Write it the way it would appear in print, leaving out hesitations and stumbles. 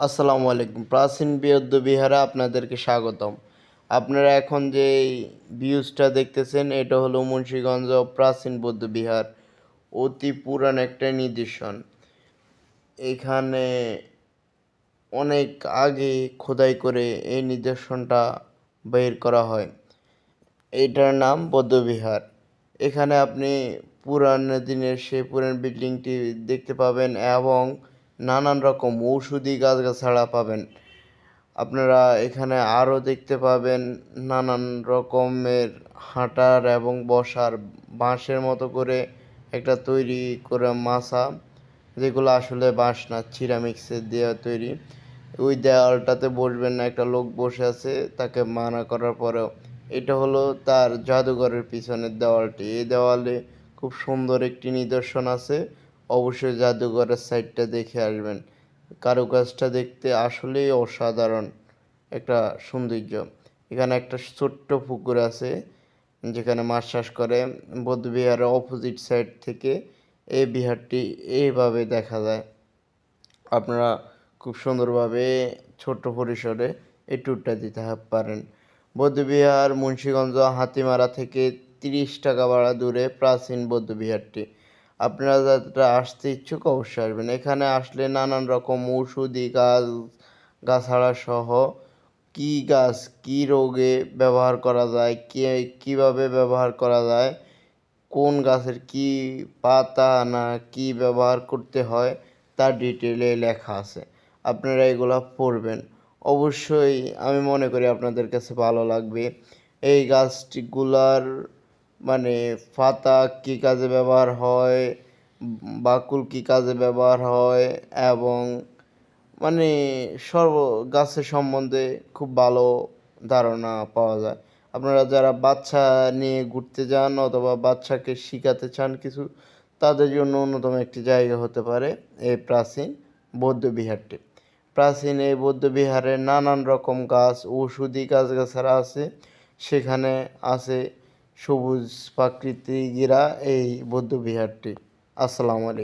আসসালামু আলাইকুম। প্রাচীন বৌদ্ধ বিহারে আপনাদেরকে স্বাগতম। আপনারা এখন যে ভিউজটা দেখতেছেন এটা হলো মুন্সিগঞ্জ প্রাচীন বৌদ্ধ বিহার। অতি পুরান একটা নিদর্শন। এখানে অনেক আগে খোদাই করে এই নিদর্শনটা বের করা হয়। এইটার নাম বৌদ্ধবিহার। এখানে আপনি পুরানো দিনের সেই পুরান বিল্ডিংটি দেখতে পাবেন এবং নানান রকম ঔষধি গাছগাছাড়া পাবেন। আপনারা এখানে আরও দেখতে পাবেন নানান রকমের হাঁটার এবং বসার বাঁশের মতো করে একটা তৈরি করা মাচা, যেগুলো আসলে বাঁশ না, সিরামিক্সের দেওয়া তৈরি। ওই দেওয়ালটাতে বসবেন না, একটা লোক বসে আছে, তাকে মানা করার পরেও। এটা হলো তার জাদুঘরের পিছনের দেওয়ালটি। এই দেওয়ালে খুব সুন্দর একটি নিদর্শন আছে। অবশ্যই জাদুঘরের সাইডটা দেখে আসবেন। কারুকাজটা দেখতে আসলেই অসাধারণ একটা সৌন্দর্য। এখানে একটা ছোট্ট পুকুর আছে যেখানে মাছ চাষ করে। বৌদ্ধবিহারের অপোজিট সাইড থেকে এই বিহারটি এইভাবে দেখা যায়। আপনারা খুব সুন্দরভাবে ছোট্ট পরিসরে এই ট্যুরটা দিতে পারেন। বৌদ্ধবিহার মুন্সিগঞ্জ হাতিমারা থেকে 30 টাকা ভাড়া দূরে প্রাচীন বৌদ্ধবিহারটি। আপনারা যারা আসতে ইচ্ছুক অবশ্যই আসবেন। এখানে আসলে নানান রকম ঔষধি গাছ গাছাড়া সহ কী গাছ কী রোগে ব্যবহার করা যায়, কীভাবে ব্যবহার করা যায়, কোন গাছের কী পাতা না কী ব্যবহার করতে হয় তা ডিটেলে লেখা আছে। আপনারা এগুলো পড়বেন। অবশ্যই আমি মনে করি আপনাদের কাছে ভালো লাগবে। এই গাছগুলার মানে পাতা কী কাজে ব্যবহার হয়, বাকুল কী কাজে ব্যবহার হয় এবং মানে গাছের সম্বন্ধে খুব ভালো ধারণা পাওয়া যায়। আপনারা যারা বাচ্চা নিয়ে ঘুরতে যান অথবা বাচ্চাকে শেখাতে চান কিছু, তাদের জন্য অন্যতম একটি জায়গা হতে পারে এই প্রাচীন বৌদ্ধবিহারটি। প্রাচীন এই বৌদ্ধবিহারে নানান রকম গাছ, ঔষধি গাছগাছাড়া আছে। সেখানে আছে সবুজ প্রাকৃতিক ঘেরা এই বৌদ্ধবিহারটি। আসসালামু আলাইকুম।